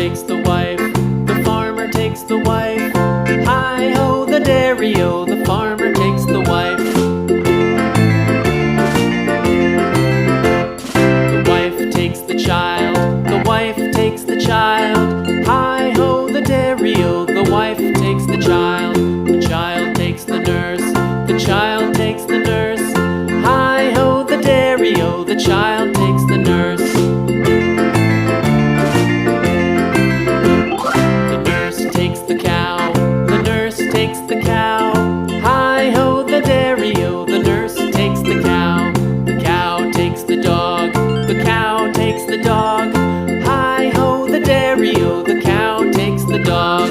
takes the wife, the farmer takes the wife. Hi-ho, the dairy-o, the farmer takes the wife. The wife takes the child, the wife takes the child. Hi-ho, the dairy-o, the wife takes the child. The child takes the nurse, the child takes the nurse. Hi-ho, the dairy-o, the child takes the nurse. The nurse takes the cow, the nurse takes the cow. Hi-ho, the dairy-o, the nurse takes the cow. The cow takes the dog, the cow takes the dog. Hi-ho, the dairy-o, the cow takes the dog.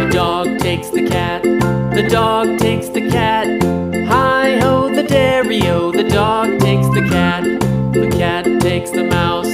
The dog takes the cat, the dog takes the cat. Hi-ho, the dairy-o, the dog takes the cat. The cat takes the mouse,